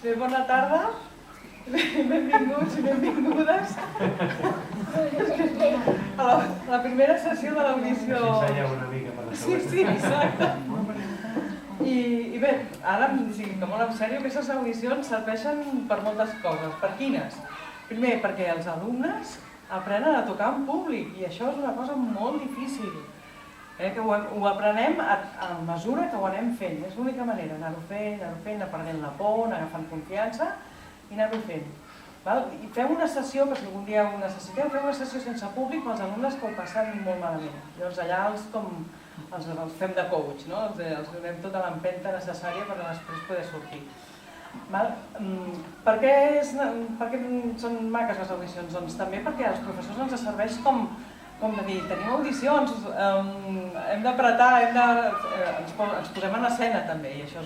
Bé, bona tarda, benvinguts i benvingudes a la primera sessió de l'audició. S'ensenya una mica per la següent. Sí, exacte. I bé, ara, que molt en sèrio, aquestes audicions serveixen per moltes coses. Per quines? Primer, perquè els alumnes aprenen a tocar en públic i això és una cosa molt difícil. Que ho aprenem a mesura que ho anem fent. És l'única manera, anar-ho fent, anar perdent la por, anar agafant confiança i anar-ho fent. I fem una sessió, que si algun dia ho necessiteu, fem una sessió sense públic amb els alumnes que ho passen molt malament. Llavors allà els fem de coach, els donem tota l'empenta necessària per després poder sortir. Per què són maques les audicions? Doncs també perquè als professors ens serveix com de dir, tenim audicions, hem d'apretar, ens posem en escena també, i això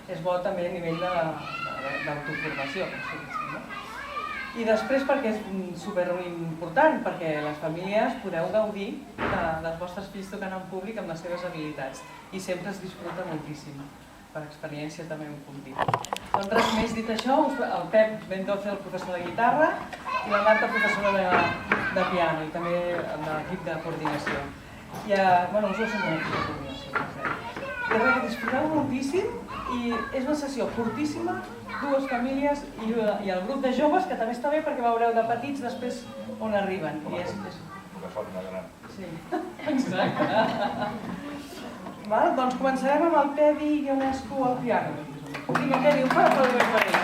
és bo també a nivell d'autoformació. I després perquè és superimportant, perquè les famílies podeu gaudir dels vostres fills tocant en públic amb les seves habilitats i sempre es disfruta moltíssim, per experiència també ho puc dir. Doncs res més, dit això, el Pep Mendoza, el professor de guitarra, i la Marta, professora de piano i també de l'equip de coordinació. Us ho som un equip de coordinació, per fer. I res, que disfruteu moltíssim i és una sessió curtíssima, dues famílies i el grup de joves, que també està bé perquè veureu de petits després on arriben. Una forma gran. Sí, exacte. Doncs començarem amb el Tedi Ionescu al piano. Vinga, Tedi, un fort aplaudiment per ell.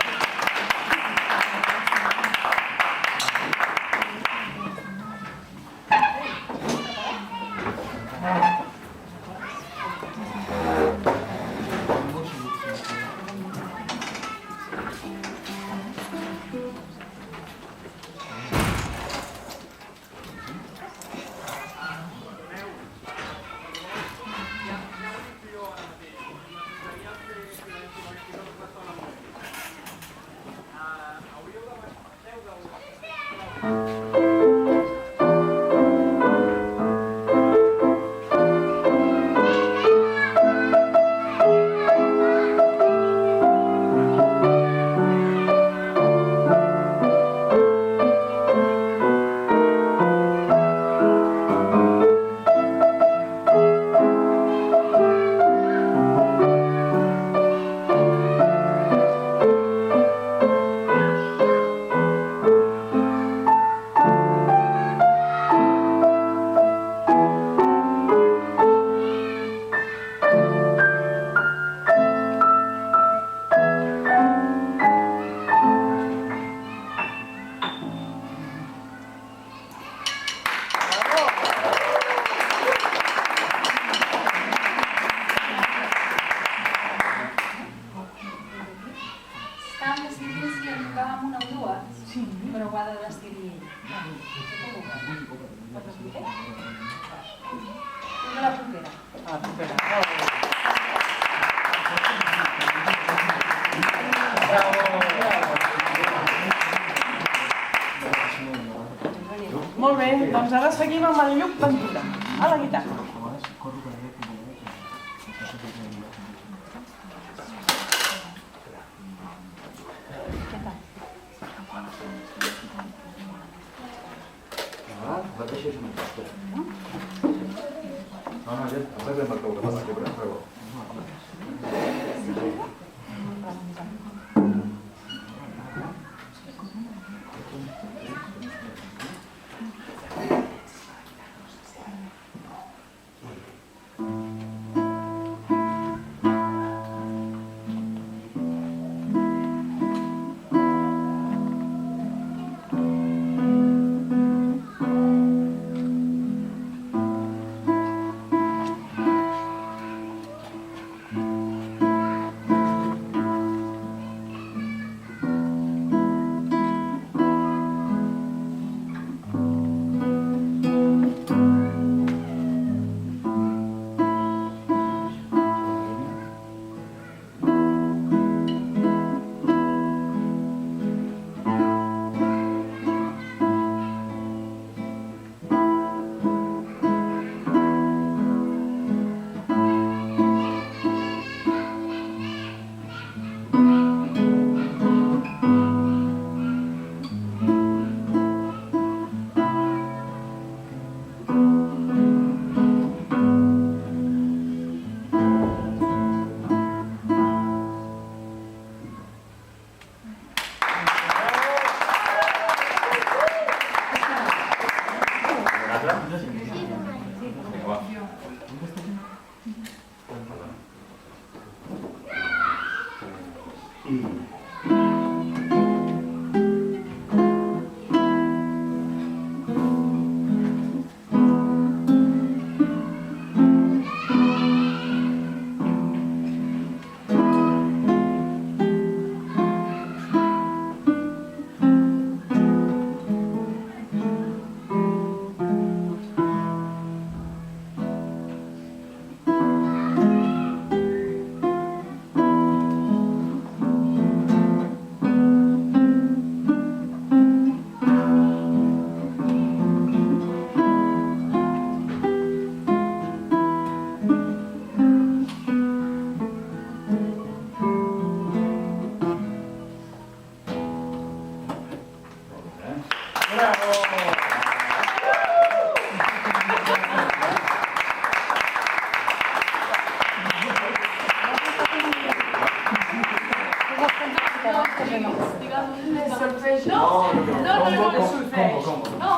Molt bé, doncs ara seguim amb el Lluc Ventura, a la guitarra.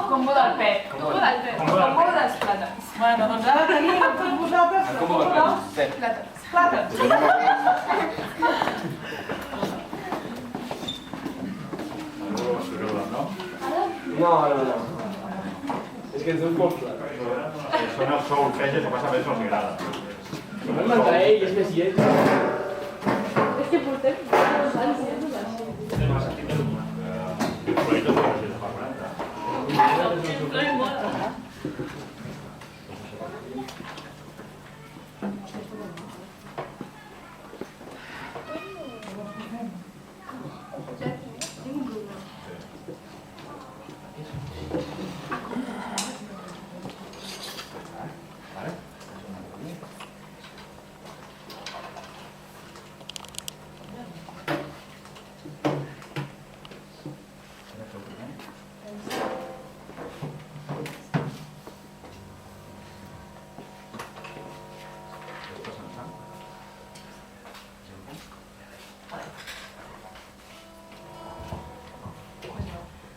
Combo del Pep. Combo dels plàtans. Bueno, doncs ara tenim tots vosaltres El combo del Pep. Plàtans. plàtans. No. És que ens un molt clar. Són els sous feixes que passa a veure si els agrada. No hem entre ell, és més lleig. És que portem 2 anys així.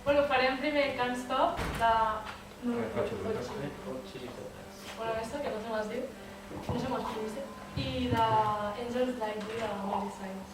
Bueno, farem primer Can't Stop de... Bueno, aquesta, que no sé com es diu, no sé com es pronuncia, i de Angels Like You de Miley Cyrus.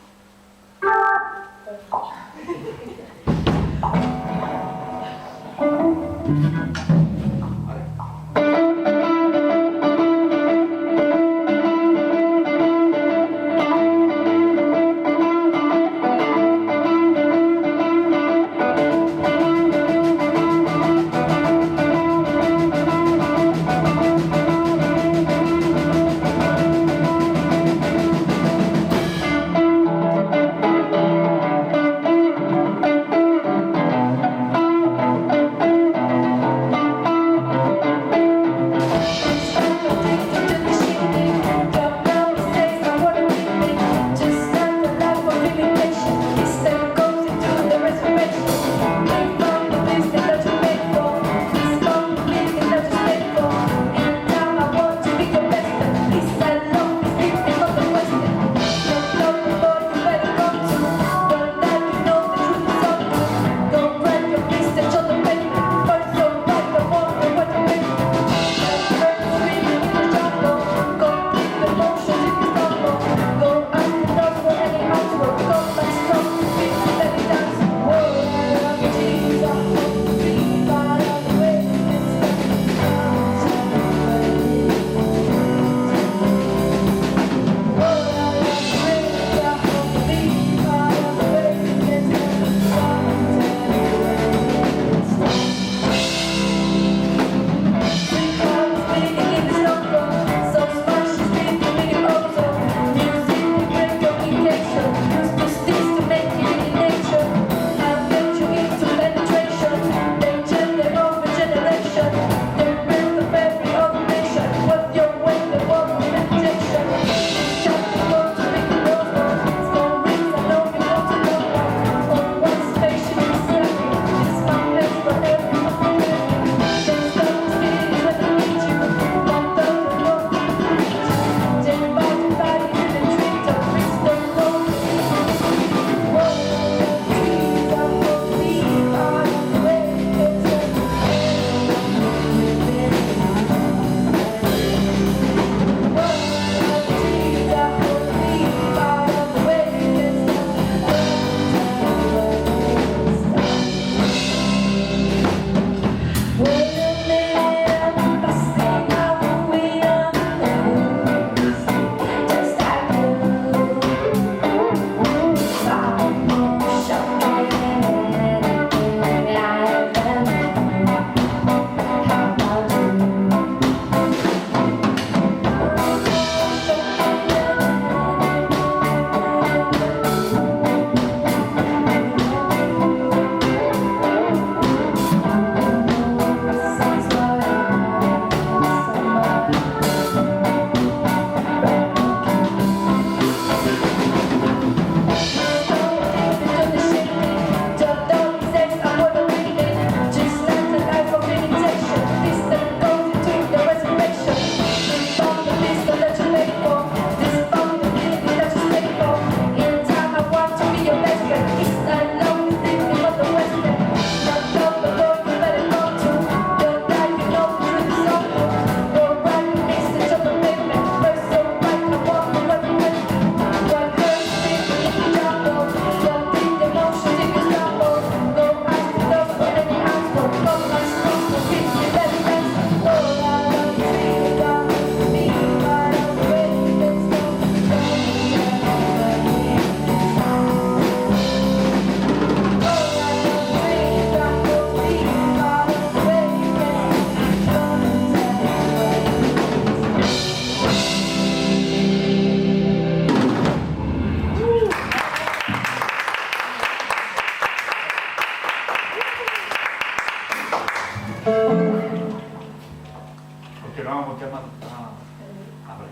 Continuamos con temas. Vale.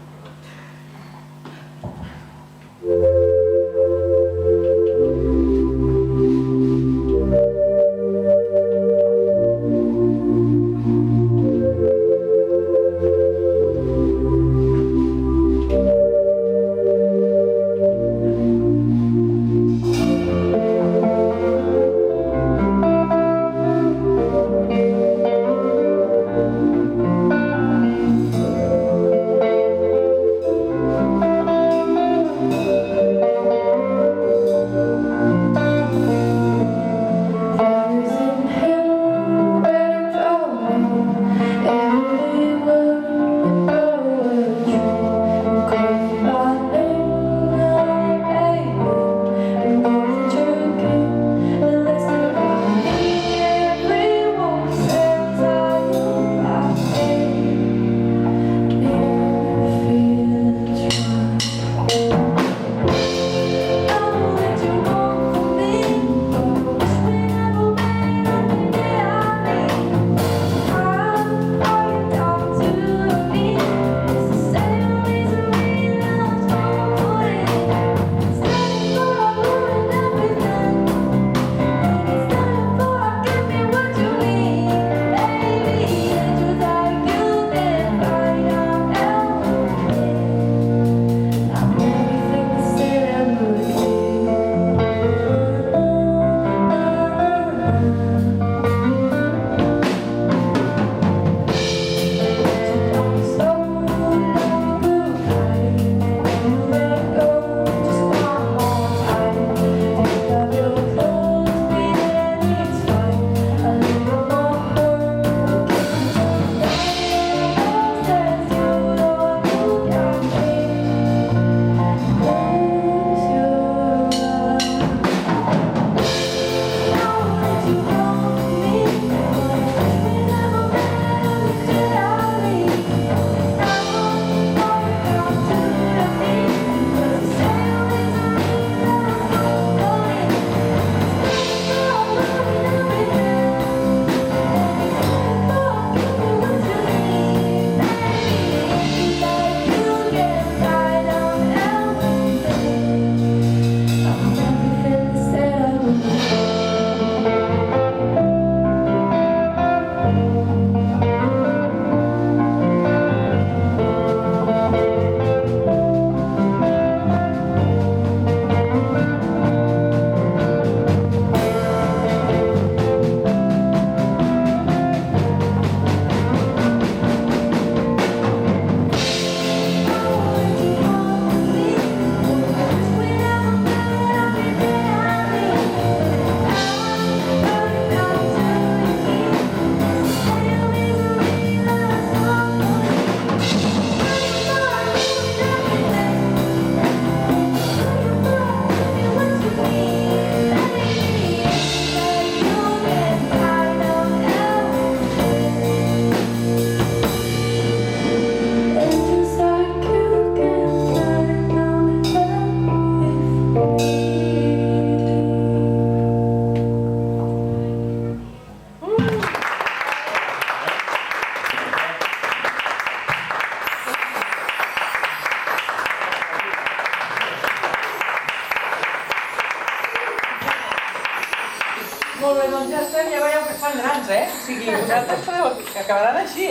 Molt bé, doncs ja estem, ja veieu que es fan grans, O sigui, vosaltres podeu... acabaran així,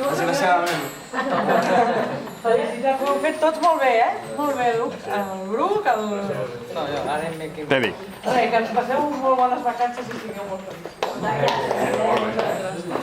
Desgraciadament. Felicitats, ho heu fet tots molt bé, Molt bé, el Bruc, el... No, jo, ara m'he equivocat. Tèdic. Res, que ens passeu molt bones vacances i sigueu molt feliços.